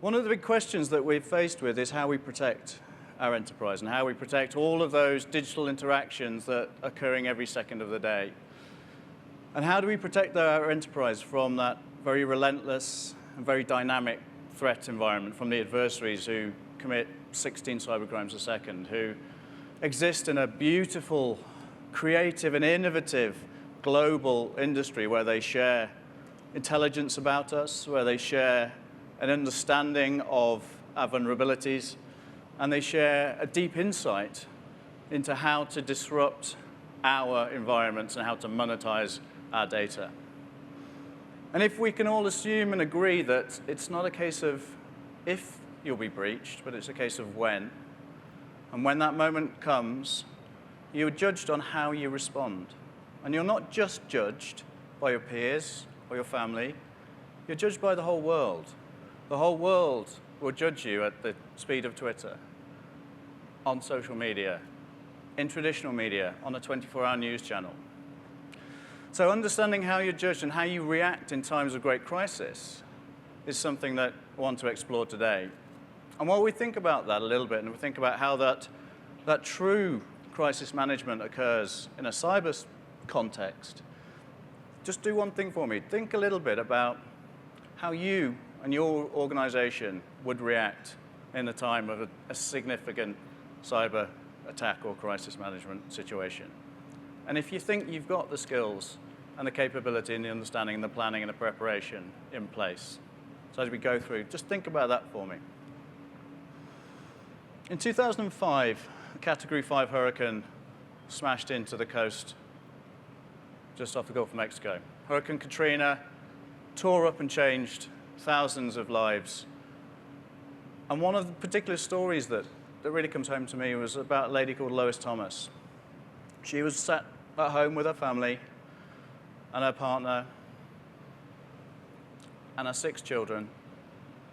One of the big questions that we're faced with is how we protect our enterprise and how we protect all of those digital interactions that are occurring every second of the day. And how do we protect our enterprise from that very relentless and very dynamic threat environment, from the adversaries who commit 16 cybercrimes a second, who exist in a beautiful, creative and innovative global industry where they share intelligence about us, where they share an understanding of our vulnerabilities, and they share a deep insight into how to disrupt our environments and how to monetize our data. And if we can all assume and agree that it's not a case of if you'll be breached, but it's a case of when, and when that moment comes, you're judged on how you respond. And you're not just judged by your peers or your family, you're judged by the whole world. The whole world will judge you at the speed of Twitter, on social media, in traditional media, on a 24-hour news channel. So understanding how you're judged and how you react in times of great crisis is something that I want to explore today. And while we think about that a little bit, and we think about how that true crisis management occurs in a cyber context, just do one thing for me. Think a little bit about how you and your organization would react in a time of a significant cyber attack or crisis management situation. And if you think you've got the skills and the capability and the understanding and the planning and the preparation in place, so as we go through, just think about that for me. In 2005, a Category 5 hurricane smashed into the coast just off the Gulf of Mexico. Hurricane Katrina tore up and changed thousands of lives. And one of the particular stories that really comes home to me was about a lady called Lois Thomas. She was sat at home with her family and her partner and her 6 children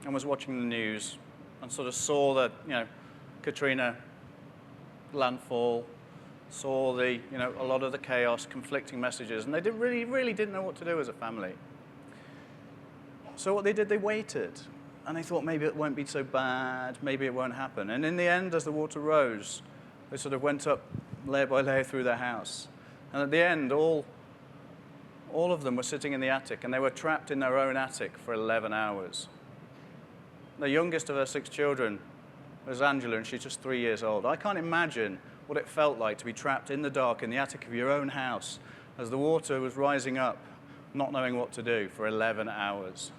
and was watching the news and sort of saw that, Katrina landfall, saw a lot of the chaos, conflicting messages, and they really didn't know what to do as a family. So what they did, they waited, and they thought maybe it won't be so bad, maybe it won't happen. And in the end, as the water rose, they sort of went up layer by layer through their house. And at the end, all of them were sitting in the attic, and they were trapped in their own attic for 11 hours. The youngest of her 6 children was Angela, and she's just 3 years old. I can't imagine what it felt like to be trapped in the dark in the attic of your own house as the water was rising up, not knowing what to do for 11 hours.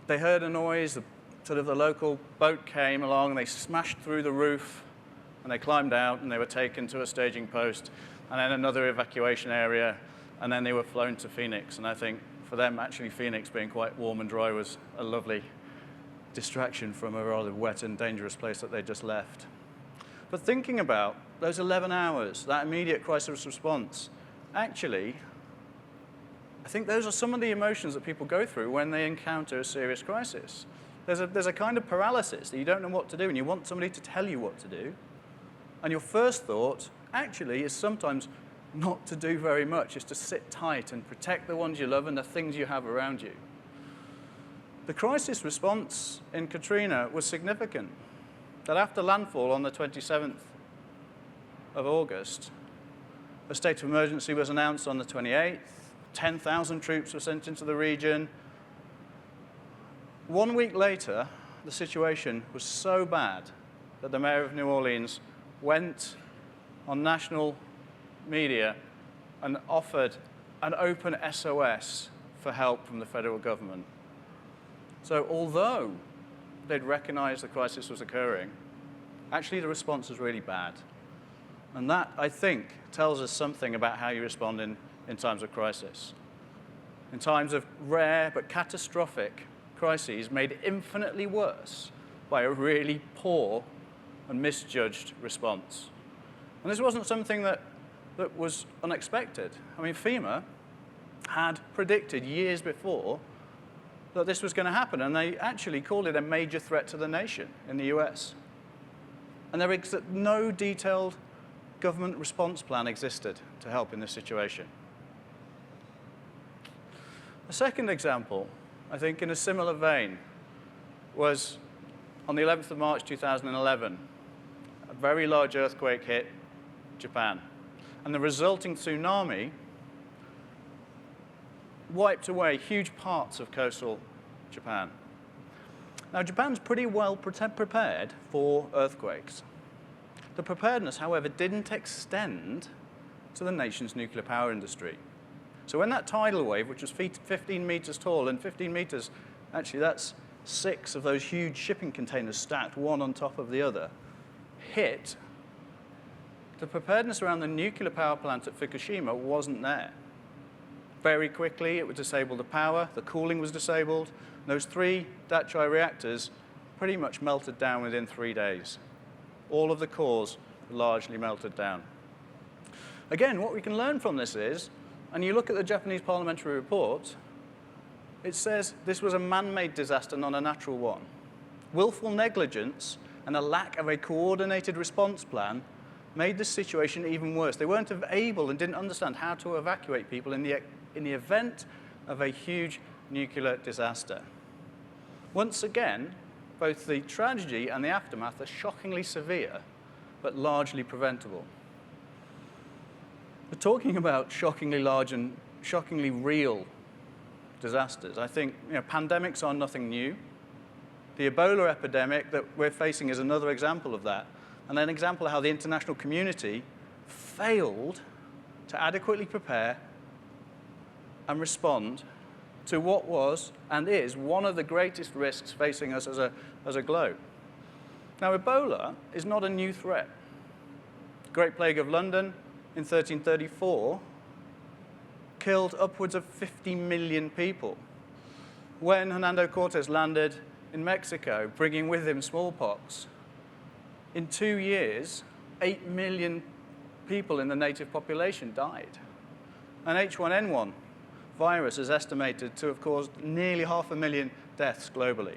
They heard a noise, the local boat came along, and they smashed through the roof, and they climbed out, and they were taken to a staging post, and then another evacuation area, and then they were flown to Phoenix. And I think for them, actually, Phoenix being quite warm and dry was a lovely distraction from a rather wet and dangerous place that they just left. But thinking about those 11 hours, that immediate crisis response, actually, I think those are some of the emotions that people go through when they encounter a serious crisis. There's a kind of paralysis that you don't know what to do, and you want somebody to tell you what to do. And your first thought, actually, is sometimes not to do very much, is to sit tight and protect the ones you love and the things you have around you. The crisis response in Katrina was significant. That after landfall on the 27th of August, a state of emergency was announced on the 28th. 10,000 troops were sent into the region. 1 week later, the situation was so bad that the mayor of New Orleans went on national media and offered an open SOS for help from the federal government. So although they'd recognized the crisis was occurring, actually the response was really bad. And that, I think, tells us something about how you respond in times of crisis. In times of rare but catastrophic crises made infinitely worse by a really poor and misjudged response. And this wasn't something that was unexpected. I mean, FEMA had predicted years before that this was going to happen, and they actually called it a major threat to the nation in the US. And no detailed government response plan existed to help in this situation. A second example, I think in a similar vein, was on the 11th of March 2011. A very large earthquake hit Japan. And the resulting tsunami wiped away huge parts of coastal Japan. Now, Japan's pretty well prepared for earthquakes. The preparedness, however, didn't extend to the nation's nuclear power industry. So when that tidal wave, which was 15 meters tall, and 15 meters, actually that's 6 of those huge shipping containers stacked one on top of the other, hit, the preparedness around the nuclear power plant at Fukushima wasn't there. Very quickly, it would disable the power, the cooling was disabled. Those 3 Dachai reactors pretty much melted down within 3 days. All of the cores largely melted down. Again, what we can learn from this is, and you look at the Japanese parliamentary report, it says this was a man-made disaster, not a natural one. Willful negligence and a lack of a coordinated response plan made the situation even worse. They weren't able and didn't understand how to evacuate people in the event of a huge nuclear disaster. Once again, both the tragedy and the aftermath are shockingly severe, but largely preventable. We're talking about shockingly large and shockingly real disasters. I think pandemics are nothing new. The Ebola epidemic that we're facing is another example of that, and an example of how the international community failed to adequately prepare and respond to what was and is one of the greatest risks facing us as a globe. Now, Ebola is not a new threat. The Great Plague of London in 1334 killed upwards of 50 million people. When Hernando Cortés landed in Mexico, bringing with him smallpox, in 2 years, 8 million people in the native population died. And H1N1 virus is estimated to have caused nearly 500,000 deaths globally.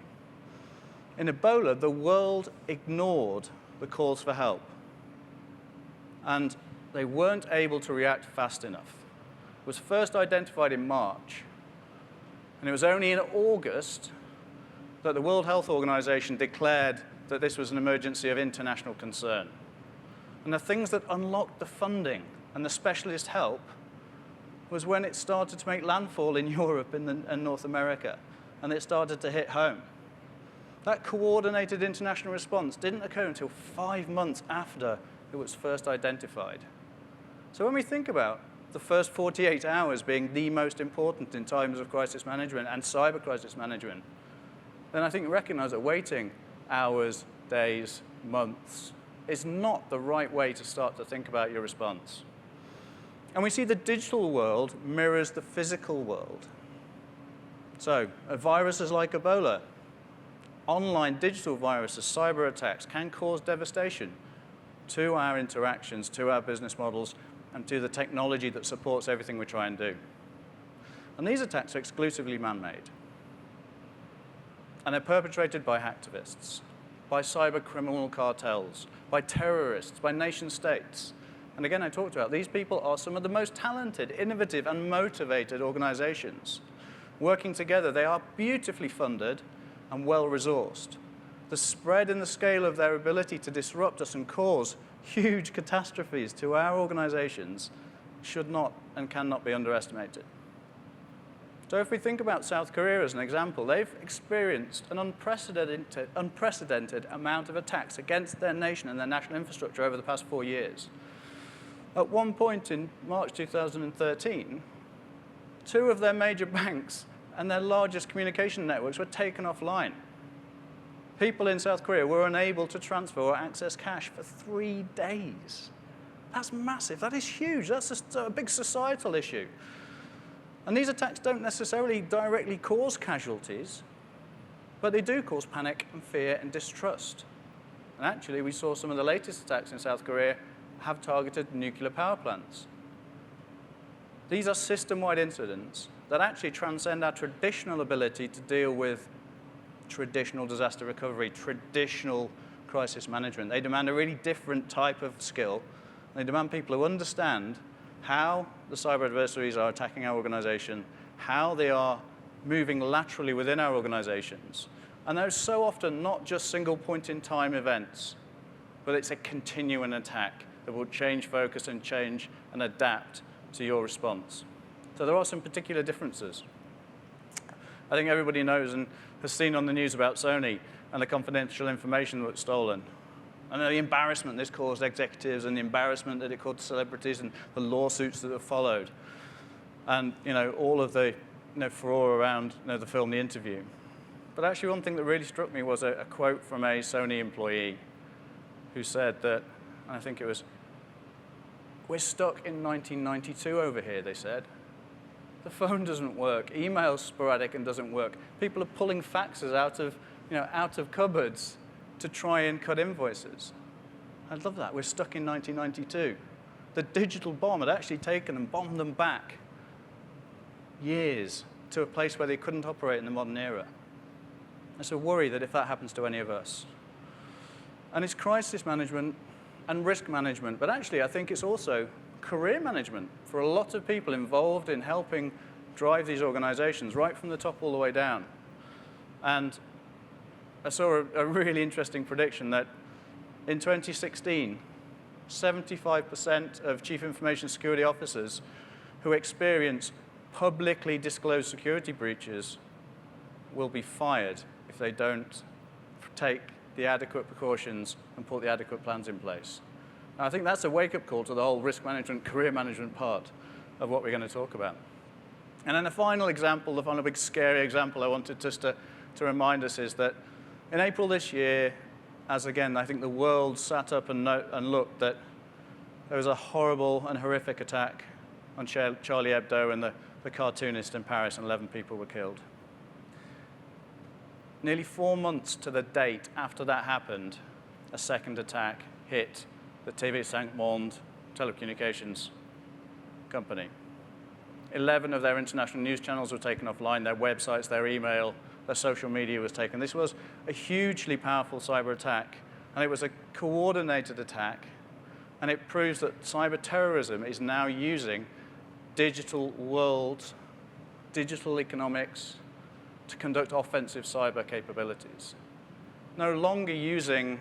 In Ebola, the world ignored the calls for help, and they weren't able to react fast enough. It was first identified in March, and it was only in August that the World Health Organization declared that this was an emergency of international concern. And the things that unlocked the funding and the specialist help was when it started to make landfall in Europe and North America, and it started to hit home. That coordinated international response didn't occur until 5 months after it was first identified. So when we think about the first 48 hours being the most important in times of crisis management and cyber crisis management, then I think we recognize that waiting hours, days, months is not the right way to start to think about your response. And we see the digital world mirrors the physical world. So viruses like Ebola, online digital viruses, cyber attacks can cause devastation to our interactions, to our business models, and to the technology that supports everything we try and do. And these attacks are exclusively man-made. And they're perpetrated by hacktivists, by cyber criminal cartels, by terrorists, by nation states. And again, I talked about these people are some of the most talented, innovative, and motivated organizations. Working together, they are beautifully funded and well-resourced. The spread and the scale of their ability to disrupt us and cause huge catastrophes to our organizations should not and cannot be underestimated. So if we think about South Korea as an example, they've experienced an unprecedented amount of attacks against their nation and their national infrastructure over the past 4 years. At one point in March 2013, 2 of their major banks and their largest communication networks were taken offline. People in South Korea were unable to transfer or access cash for 3 days. That's massive. That is huge. That's a big societal issue. And these attacks don't necessarily directly cause casualties, but they do cause panic and fear and distrust. And actually, we saw some of the latest attacks in South Korea have targeted nuclear power plants. These are system-wide incidents that actually transcend our traditional ability to deal with traditional disaster recovery, traditional crisis management. They demand a really different type of skill. They demand people who understand how the cyber adversaries are attacking our organization, how they are moving laterally within our organizations. And those so often not just single point in time events, but it's a continuing attack that will change focus and change and adapt to your response. So there are some particular differences. I think everybody knows and has seen on the news about Sony and the confidential information that was stolen. And the embarrassment this caused executives and the embarrassment that it caused celebrities and the lawsuits that have followed. And all of the furore around the film The Interview. But actually one thing that really struck me was a quote from a Sony employee who said that, and I think it was, "We're stuck in 1992 over here," they said. The phone doesn't work. Email's sporadic and doesn't work. People are pulling faxes out of cupboards to try and cut invoices. I love that. We're stuck in 1992. The digital bomb had actually taken and bombed them back years to a place where they couldn't operate in the modern era. It's a worry that if that happens to any of us. And it's crisis management and risk management, but actually I think it's also career management for a lot of people involved in helping drive these organizations right from the top all the way down. And I saw a really interesting prediction that in 2016, 75% of chief information security officers who experience publicly disclosed security breaches will be fired if they don't take the adequate precautions and put the adequate plans in place. And I think that's a wake-up call to the whole risk management, career management part of what we're going to talk about. And then the final example, the final big scary example I wanted just to remind us is that in April this year, as again, I think the world sat up and looked, that there was a horrible and horrific attack on Charlie Hebdo and the cartoonist in Paris, and 11 people were killed. Nearly 4 months to the date after that happened, a second attack hit the TV5 Monde telecommunications company. 11 of their international news channels were taken offline, their websites, their email, their social media was taken. This was a hugely powerful cyber attack, and it was a coordinated attack, and it proves that cyber terrorism is now using digital world, digital economics to conduct offensive cyber capabilities. No longer using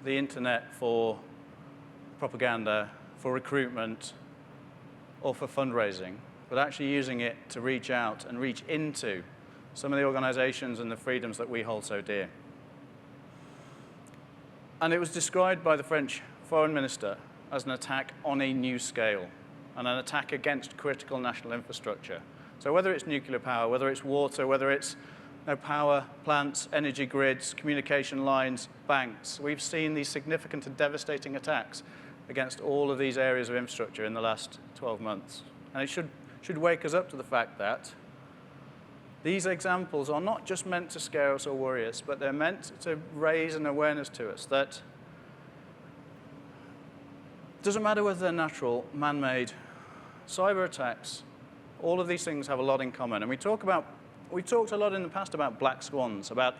the internet for propaganda, for recruitment, or for fundraising, but actually using it to reach out and reach into some of the organizations and the freedoms that we hold so dear. And it was described by the French foreign minister as an attack on a new scale, and an attack against critical national infrastructure. So whether it's nuclear power, whether it's water, whether it's power plants, energy grids, communication lines, banks, we've seen these significant and devastating attacks against all of these areas of infrastructure in the last 12 months. And it should wake us up to the fact that these examples are not just meant to scare us or worry us, but they're meant to raise an awareness to us that it doesn't matter whether they're natural, man-made, cyber attacks, all of these things have a lot in common. And we've talked a lot in the past about black swans, about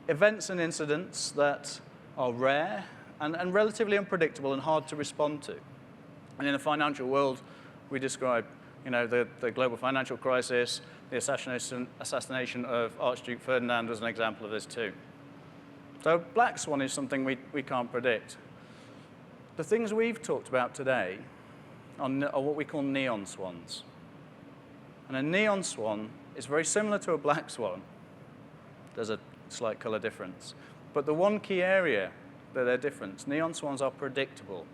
events and incidents that are rare and relatively unpredictable and hard to respond to. And in the financial world, we describe the global financial crisis, the assassination of Archduke Ferdinand was an example of this too. So black swan is something we can't predict. The things we've talked about today are what we call neon swans. And a neon swan is very similar to a black swan. There's a slight color difference. But the one key area that they're different, neon swans are predictable.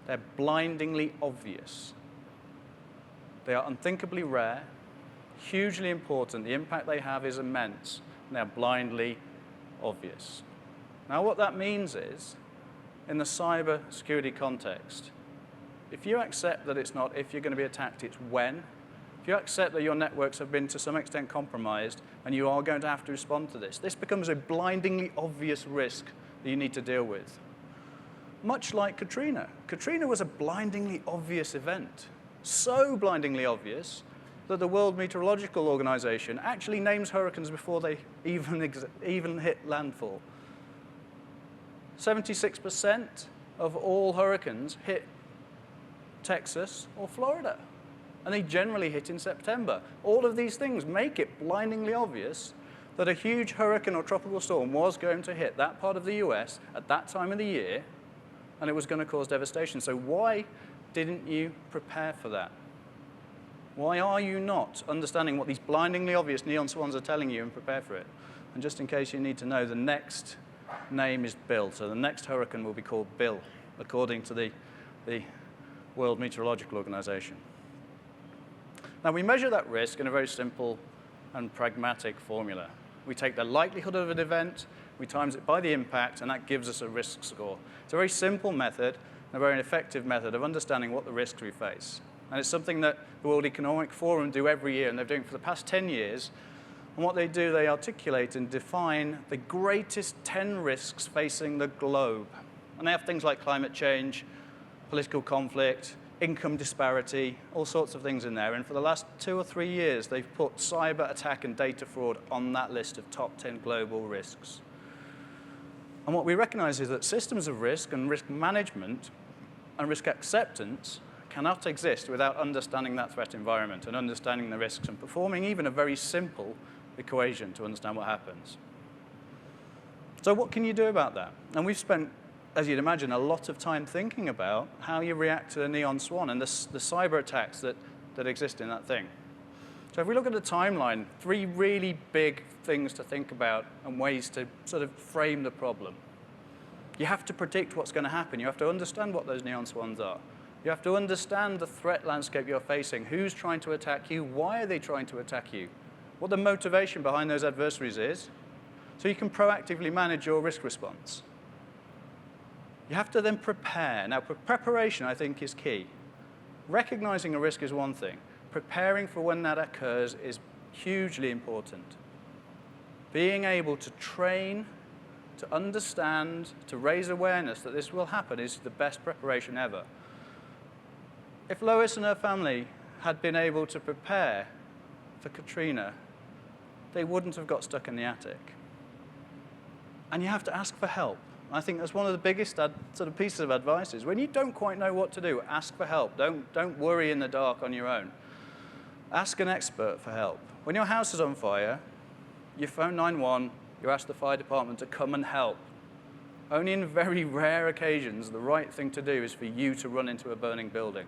They're blindingly obvious. They are unthinkably rare, hugely important. The impact they have is immense, and they're blindly obvious. Now, what that means is, in the cyber security context, if you accept that it's not if you're going to be attacked, it's when, if you accept that your networks have been to some extent compromised and you are going to have to respond to this becomes a blindingly obvious risk that you need to deal with. Much like Katrina. Katrina was a blindingly obvious event. So blindingly obvious that the World Meteorological Organization actually names hurricanes before they even hit landfall. 76% of all hurricanes hit Texas or Florida. and they generally hit in September. All of these things make it blindingly obvious that a huge hurricane or tropical storm was going to hit that part of the US at that time of the year, and it was going to cause devastation. So why didn't you prepare for that? Why are you not understanding what these blindingly obvious neon swans are telling you and prepare for it? And just in case you need to know, the next name is Bill. So the next hurricane will be called Bill, according to the World Meteorological Organization. Now, we measure that risk in a very simple and pragmatic formula. We take the likelihood of an event, we times it by the impact, and that gives us a risk score. It's a very simple method, and a very effective method of understanding what the risks we face. And it's something that the World Economic Forum do every year, and they're doing for the past 10 years. And what they do, they articulate and define the greatest 10 risks facing the globe. And they have things like climate change, political conflict, income disparity, all sorts of things in there. And for the last 2 or 3 years, they've put cyber attack and data fraud on that list of top 10 global risks. And what we recognize is that systems of risk and risk management and risk acceptance cannot exist without understanding that threat environment and understanding the risks and performing even a very simple equation to understand what happens. So what can you do about that? And we've spent, as you'd imagine, a lot of time thinking about how you react to a neon swan and the cyber attacks that exist in that thing. So if we look at the timeline, 3 really big things to think about and ways to sort of frame the problem. You have to predict what's going to happen. You have to understand what those neon swans are. You have to understand the threat landscape you're facing. Who's trying to attack you? Why are they trying to attack you? What the motivation behind those adversaries is, so you can proactively manage your risk response. You have to then prepare. Now, preparation, I think, is key. Recognizing a risk is one thing. Preparing for when that occurs is hugely important. Being able to train, to understand, to raise awareness that this will happen is the best preparation ever. If Lois and her family had been able to prepare for Katrina, they wouldn't have got stuck in the attic. And you have to ask for help. I think that's one of the biggest sort of pieces of advice is when you don't quite know what to do, ask for help. Don't worry in the dark on your own. Ask an expert for help. When your house is on fire, you phone 911, you ask the fire department to come and help. Only in very rare occasions, the right thing to do is for you to run into a burning building.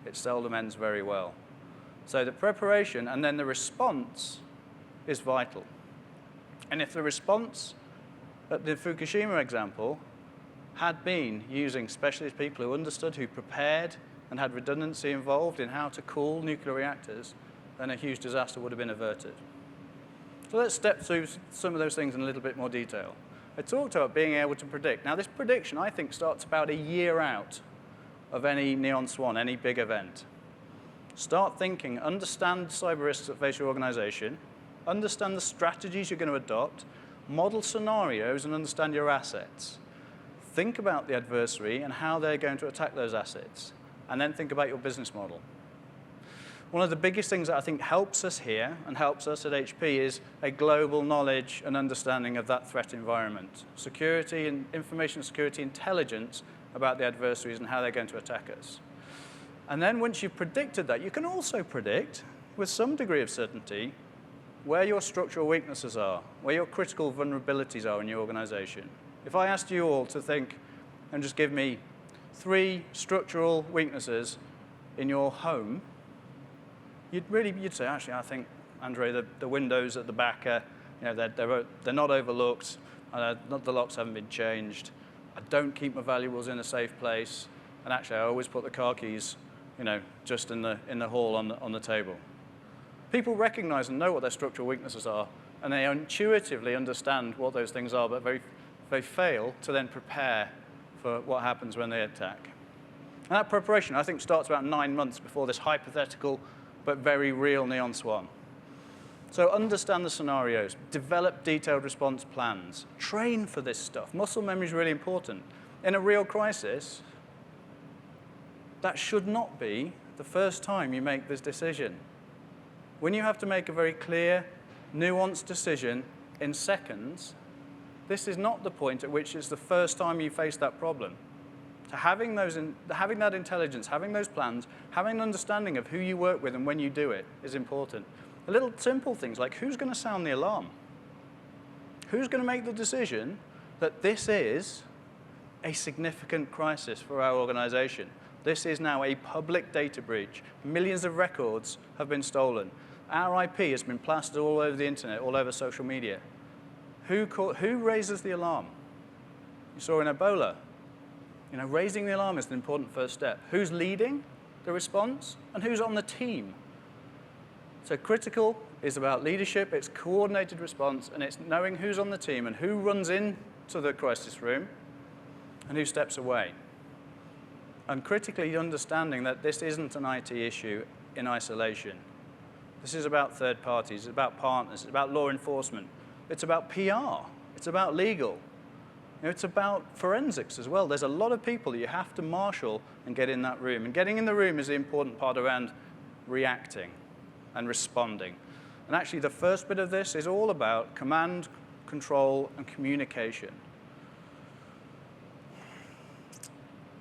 It seldom ends very well. So the preparation and then the response is vital. And if the response at the Fukushima example had been using specialist people who understood, who prepared and had redundancy involved in how to cool nuclear reactors, then a huge disaster would have been averted. So let's step through some of those things in a little bit more detail. I talked about being able to predict. Now, this prediction, I think, starts about a year out of any neon swan, any big event. Start thinking, understand cyber risks that face your organization, understand the strategies you're going to adopt, model scenarios, and understand your assets. Think about the adversary and how they're going to attack those assets, and then think about your business model. One of the biggest things that I think helps us here and helps us at HP is a global knowledge and understanding of that threat environment. Security and information security intelligence about the adversaries and how they're going to attack us. And then once you've predicted that, you can also predict, with some degree of certainty, where your structural weaknesses are, where your critical vulnerabilities are in your organization. If I asked you all to think and just give me 3 structural weaknesses in your home, you'd say, actually, I think, Andrzej, the windows at the back are, they're not overlooked, the locks haven't been changed. I don't keep my valuables in a safe place, and actually, I always put the car keys, just in the hall on the table. People recognize and know what their structural weaknesses are, and they intuitively understand what those things are, but they fail to then prepare for what happens when they attack. And that preparation, I think, starts about 9 months before this hypothetical but very real neon swan. So understand the scenarios, develop detailed response plans, train for this stuff. Muscle memory is really important. In a real crisis, that should not be the first time you make this decision. When you have to make a very clear, nuanced decision in seconds, this is not the point at which it's the first time you face that problem. So having that intelligence, having those plans, having an understanding of who you work with and when you do it is important. The little simple things like who's going to sound the alarm? Who's going to make the decision that this is a significant crisis for our organization? This is now a public data breach. Millions of records have been stolen. Our IP has been plastered all over the internet, all over social media. Who raises the alarm? You saw in Ebola. Raising the alarm is an important first step. Who's leading the response and who's on the team? So critical is about leadership, it's coordinated response, and it's knowing who's on the team and who runs into the crisis room and who steps away. And critically understanding that this isn't an IT issue in isolation. This is about third parties, it's about partners, it's about law enforcement, it's about PR, it's about legal. It's about forensics as well. There's a lot of people that you have to marshal and get in that room. And getting in the room is the important part around reacting and responding. And actually, the first bit of this is all about command, control, and communication.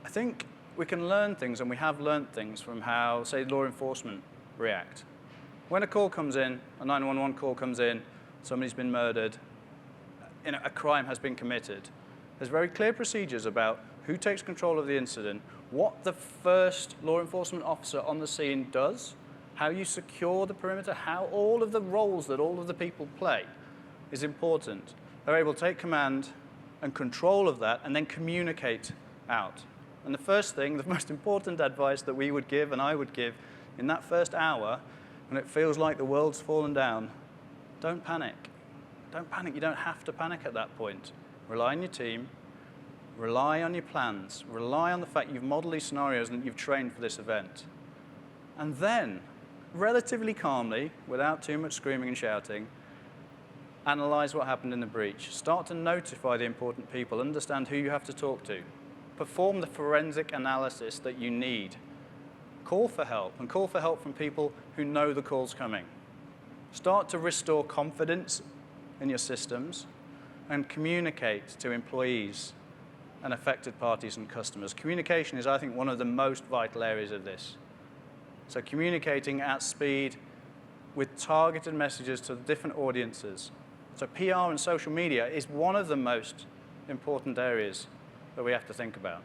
I think we can learn things, and we have learned things from how, say, law enforcement react. When a call comes in, a 911 call comes in, somebody's been murdered, a crime has been committed, there's very clear procedures about who takes control of the incident, what the first law enforcement officer on the scene does, how you secure the perimeter, how all of the roles that all of the people play is important. They're able to take command and control of that and then communicate out. And the first thing, the most important advice that we would give and I would give in that first hour, when it feels like the world's fallen down, don't panic. Don't panic. You don't have to panic at that point. Rely on your team. Rely on your plans. Rely on the fact you've modeled these scenarios and you've trained for this event. And then, relatively calmly, without too much screaming and shouting, analyze what happened in the breach. Start to notify the important people. Understand who you have to talk to. Perform the forensic analysis that you need. Call for help, and call for help from people who know the call's coming. Start to restore confidence in your systems and communicate to employees and affected parties and customers. Communication is, I think, one of the most vital areas of this. So communicating at speed with targeted messages to different audiences. So PR and social media is one of the most important areas that we have to think about.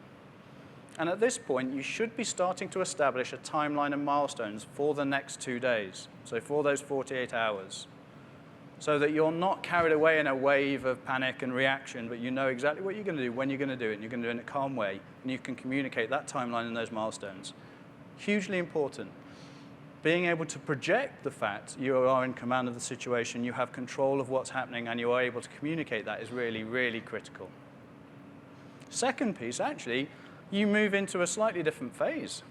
And at this point, you should be starting to establish a timeline and milestones for the next 2 days, so for those 48 hours, so that you're not carried away in a wave of panic and reaction, but you know exactly what you're going to do, when you're going to do it, and you're going to do it in a calm way, and you can communicate that timeline and those milestones. Hugely important. Being able to project the fact you are in command of the situation, you have control of what's happening, and you are able to communicate that is really, really critical. Second piece, actually, you move into a slightly different phase,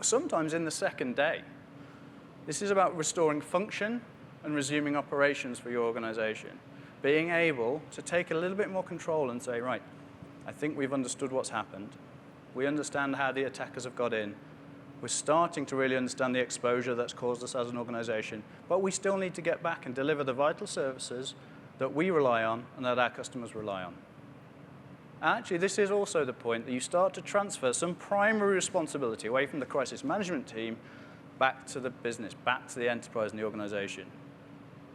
sometimes in the second day. This is about restoring function and resuming operations for your organization. Being able to take a little bit more control and say, right, I think we've understood what's happened. We understand how the attackers have got in. We're starting to really understand the exposure that's caused us as an organization, but we still need to get back and deliver the vital services that we rely on and that our customers rely on. Actually, this is also the point that you start to transfer some primary responsibility away from the crisis management team back to the business, back to the enterprise and the organization.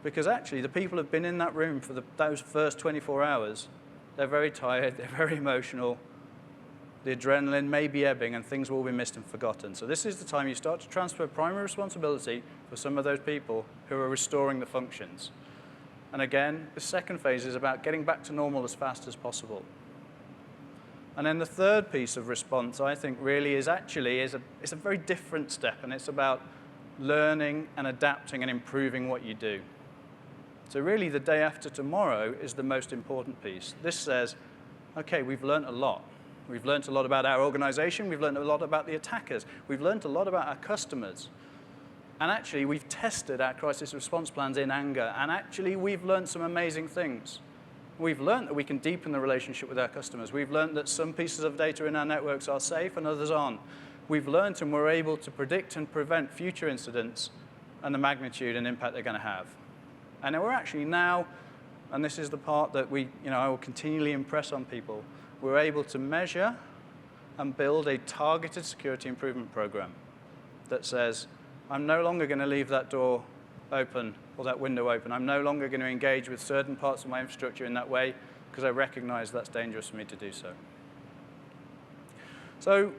Because actually, the people have been in that room for those first 24 hours. They're very tired, they're very emotional. The adrenaline may be ebbing and things will be missed and forgotten. So this is the time you start to transfer primary responsibility for some of those people who are restoring the functions. And again, the second phase is about getting back to normal as fast as possible. And then the third piece of response, I think, really is a very different step, and it's about learning and adapting and improving what you do. So really, the day after tomorrow is the most important piece. This says, okay, we've learned a lot. We've learned a lot about our organization. We've learned a lot about the attackers. We've learned a lot about our customers. And actually, we've tested our crisis response plans in anger, and actually, we've learned some amazing things. We've learned that we can deepen the relationship with our customers. We've learned that some pieces of data in our networks are safe and others aren't. We've learned and we're able to predict and prevent future incidents and the magnitude and impact they're going to have. And we're actually now, and this is the part that I will continually impress on people, we're able to measure and build a targeted security improvement program that says, I'm no longer going to leave that door open or that window open. I'm no longer going to engage with certain parts of my infrastructure in that way because I recognize that's dangerous for me to do so. So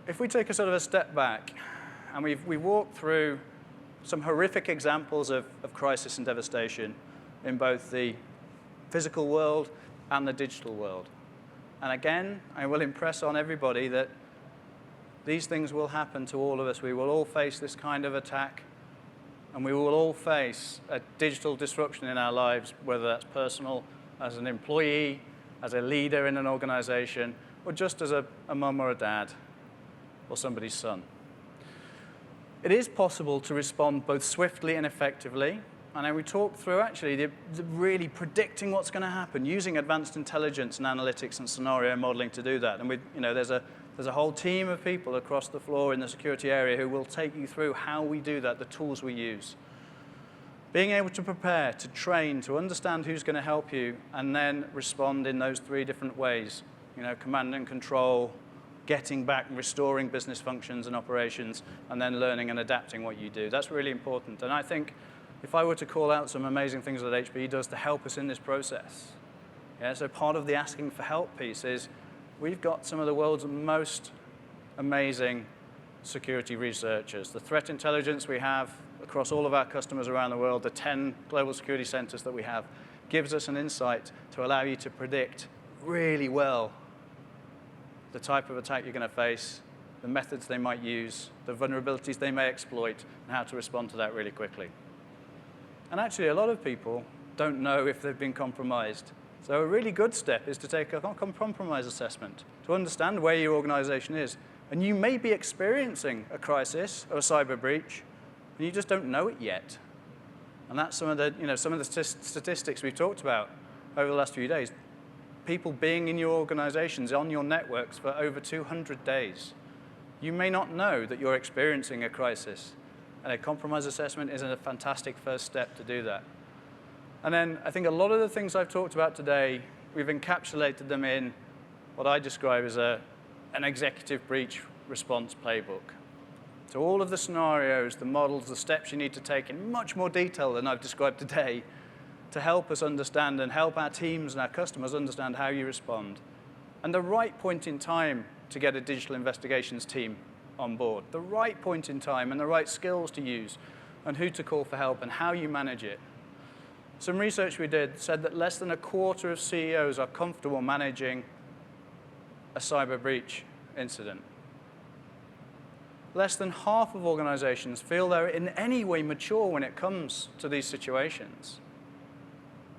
if we take a sort of a step back, and we walked through some horrific examples of crisis and devastation in both the physical world and the digital world. And again, I will impress on everybody that these things will happen to all of us. We will all face this kind of attack, and we will all face a digital disruption in our lives, whether that's personal, as an employee, as a leader in an organization, or just as a mum or a dad, or somebody's son. It is possible to respond both swiftly and effectively. And then we talked through, actually, the really predicting what's going to happen, using advanced intelligence and analytics and scenario modeling to do that. And there's a whole team of people across the floor in the security area who will take you through how we do that, the tools we use. Being able to prepare, to train, to understand who's going to help you, and then respond in those three different ways. Command and control, getting back and restoring business functions and operations, and then learning and adapting what you do. That's really important. And I think if I were to call out some amazing things that HPE does to help us in this process, so part of the asking for help piece is we've got some of the world's most amazing security researchers. The threat intelligence we have across all of our customers around the world, the 10 global security centers that we have, gives us an insight to allow you to predict really well the type of attack you're going to face, the methods they might use, the vulnerabilities they may exploit, and how to respond to that really quickly. And actually, a lot of people don't know if they've been compromised. So a really good step is to take a compromise assessment to understand where your organization is. And you may be experiencing a crisis or a cyber breach, and you just don't know it yet. And that's some of the statistics we've talked about over the last few days. People being in your organizations, on your networks for over 200 days. You may not know that you're experiencing a crisis, and a compromise assessment is a fantastic first step to do that. And then I think a lot of the things I've talked about today, we've encapsulated them in what I describe as an executive breach response playbook. So all of the scenarios, the models, the steps you need to take in much more detail than I've described today, to help us understand and help our teams and our customers understand how you respond. And the right point in time to get a digital investigations team on board, the right point in time and the right skills to use, and who to call for help and how you manage it. Some research we did said that less than a quarter of CEOs are comfortable managing a cyber breach incident. Less than half of organizations feel they're in any way mature when it comes to these situations.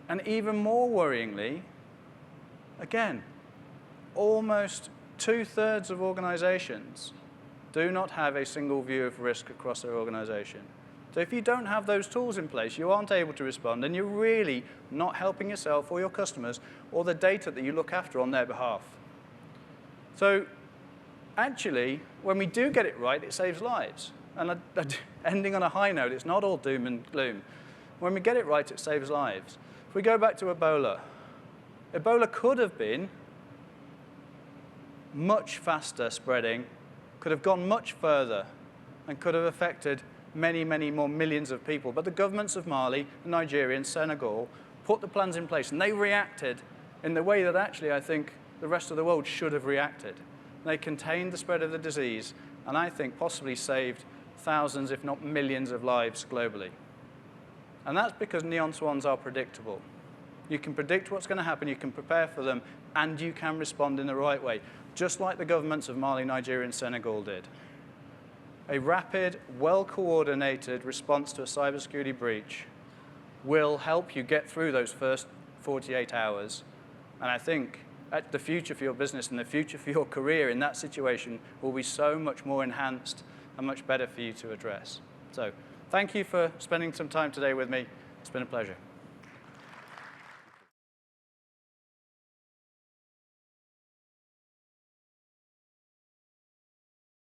And even more worryingly, again, almost 2/3 of organizations do not have a single view of risk across their organization. So if you don't have those tools in place, you aren't able to respond, and you're really not helping yourself or your customers or the data that you look after on their behalf. So actually, when we do get it right, it saves lives. And ending on a high note, it's not all doom and gloom. When we get it right, it saves lives. If we go back to Ebola, Ebola could have been much faster spreading, could have gone much further, and could have affected many, many more millions of people. But the governments of Mali, Nigeria, and Senegal put the plans in place, and they reacted in the way that actually I think the rest of the world should have reacted. They contained the spread of the disease, and I think possibly saved thousands, if not millions, of lives globally. And that's because neon swans are predictable. You can predict what's going to happen, you can prepare for them, and you can respond in the right way, just like the governments of Mali, Nigeria, and Senegal did. A rapid, well-coordinated response to a cybersecurity breach will help you get through those first 48 hours. And I think the future for your business and the future for your career in that situation will be so much more enhanced and much better for you to address. So thank you for spending some time today with me. It's been a pleasure.